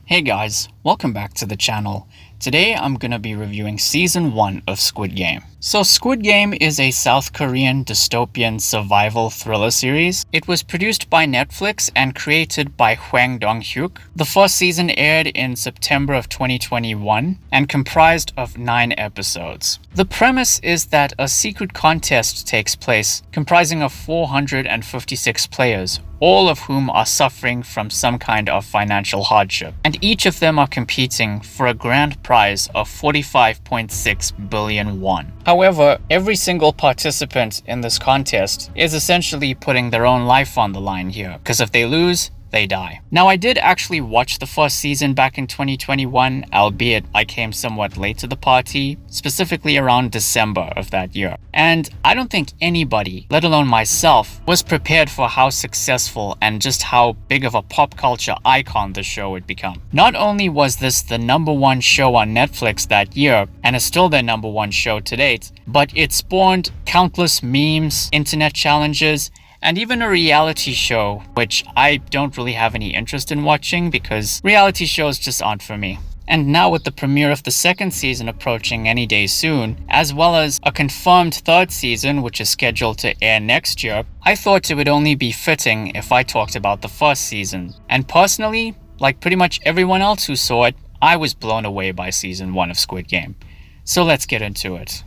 Hey guys, welcome back to the channel. Today I'm gonna be reviewing Season 1 of Squid Game. So Squid Game is a South Korean dystopian survival thriller series. It was produced by Netflix and created by Hwang Dong-hyuk. The first season aired in September of 2021 and comprised of 9 episodes. The premise is that a secret contest takes place comprising of 456 players, all of whom are suffering from some kind of financial hardship, and each of them are competing for a grand prize of 45.6 billion won. However, every single participant in this contest is essentially putting their own life on the line here, because if they lose, they die. Now, I did actually watch the first season back in 2021, albeit I came somewhat late to the party, specifically around December of that year. And I don't think anybody, let alone myself, was prepared for how successful and just how big of a pop culture icon the show would become. Not only was this the #1 show on Netflix that year, and is still their #1 show to date, but it spawned countless memes, internet challenges, and even a reality show, which I don't really have any interest in watching because reality shows just aren't for me. And now with the premiere of the second season approaching any day soon, as well as a confirmed third season which is scheduled to air next year, I thought it would only be fitting if I talked about the first season. And personally, like pretty much everyone else who saw it, I was blown away by Season 1 of Squid Game. So let's get into it.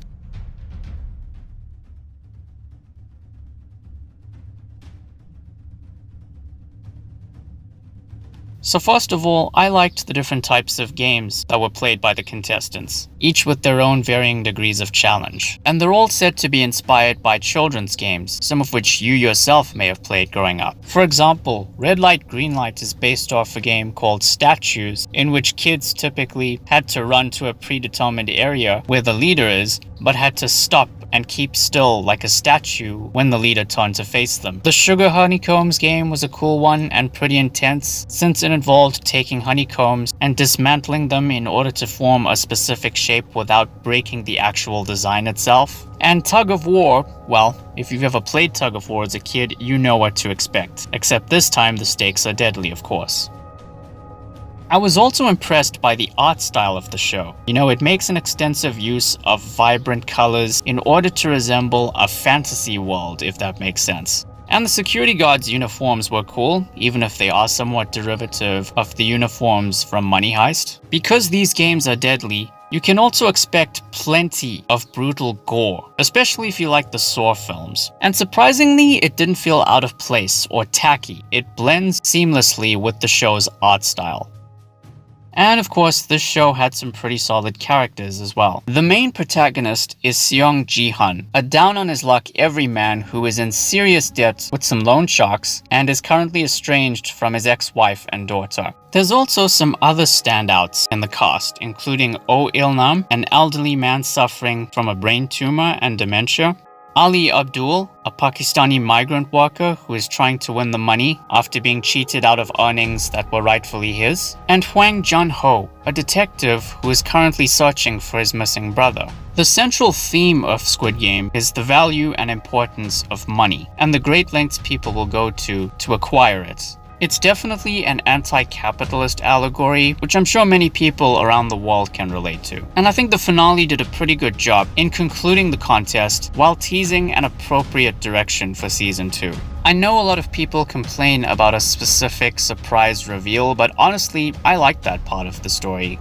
So first of all, I liked the different types of games that were played by the contestants, each with their own varying degrees of challenge. And they're all said to be inspired by children's games, some of which you yourself may have played growing up. For example, Red Light Green Light is based off a game called Statues, in which kids typically had to run to a predetermined area where the leader is, but had to stop and keep still like a statue when the leader turned to face them. The Sugar Honeycombs game was a cool one and pretty intense, since it involved taking honeycombs and dismantling them in order to form a specific shape without breaking the actual design itself. And Tug of War, well, if you've ever played Tug of War as a kid, you know what to expect. Except this time the stakes are deadly, of course. I was also impressed by the art style of the show. You know, it makes an extensive use of vibrant colors in order to resemble a fantasy world, if that makes sense. And the security guards' uniforms were cool, even if they are somewhat derivative of the uniforms from Money Heist. Because these games are deadly, you can also expect plenty of brutal gore, especially if you like the Saw films. And surprisingly, it didn't feel out of place or tacky. It blends seamlessly with the show's art style. And of course, this show had some pretty solid characters as well. The main protagonist is Seong Ji-hun, a down-on-his-luck everyman who is in serious debt with some loan sharks and is currently estranged from his ex-wife and daughter. There's also some other standouts in the cast, including Oh Il-nam, an elderly man suffering from a brain tumor and dementia, Ali Abdul, a Pakistani migrant worker who is trying to win the money after being cheated out of earnings that were rightfully his, and Hwang Jun-ho, a detective who is currently searching for his missing brother. The central theme of Squid Game is the value and importance of money, and the great lengths people will go to acquire it. It's definitely an anti-capitalist allegory, which I'm sure many people around the world can relate to. And I think the finale did a pretty good job in concluding the contest while teasing an appropriate direction for Season 2. I know a lot of people complain about a specific surprise reveal, but honestly, I like that part of the story.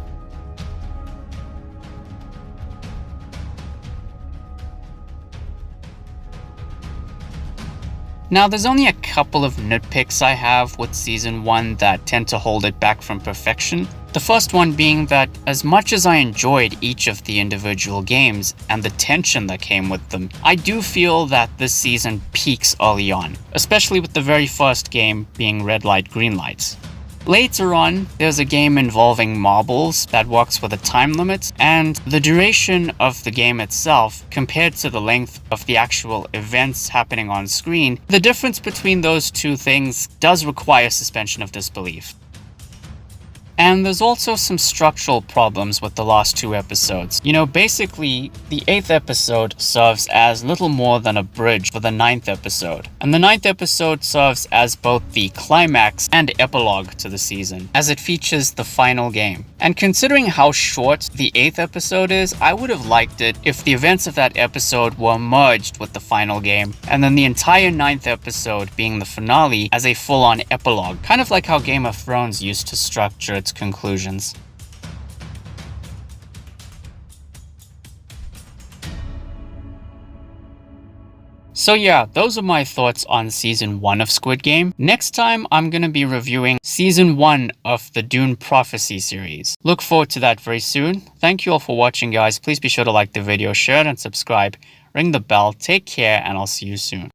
Now, there's only a couple of nitpicks I have with Season 1 that tend to hold it back from perfection. The first one being that as much as I enjoyed each of the individual games and the tension that came with them, I do feel that this season peaks early on, especially with the very first game being Red Light Green Light. Later on, there's a game involving marbles that works with a time limit, and the duration of the game itself compared to the length of the actual events happening on screen, the difference between those two things does require suspension of disbelief. And there's also some structural problems with the last 2 episodes. You know, basically, the 8th episode serves as little more than a bridge for the 9th episode. And the 9th episode serves as both the climax and epilogue to the season, as it features the final game. And considering how short the 8th episode is, I would have liked it if the events of that episode were merged with the final game, and then the entire 9th episode being the finale as a full-on epilogue, kind of like how Game of Thrones used to structure its conclusions. So yeah, those are my thoughts on Season 1 of Squid Game. Next time, I'm going to be reviewing Season 1 of the Dune Prophecy series. Look forward to that very soon. Thank you all for watching, guys. Please be sure to like the video, share it, and subscribe. Ring the bell. Take care, and I'll see you soon.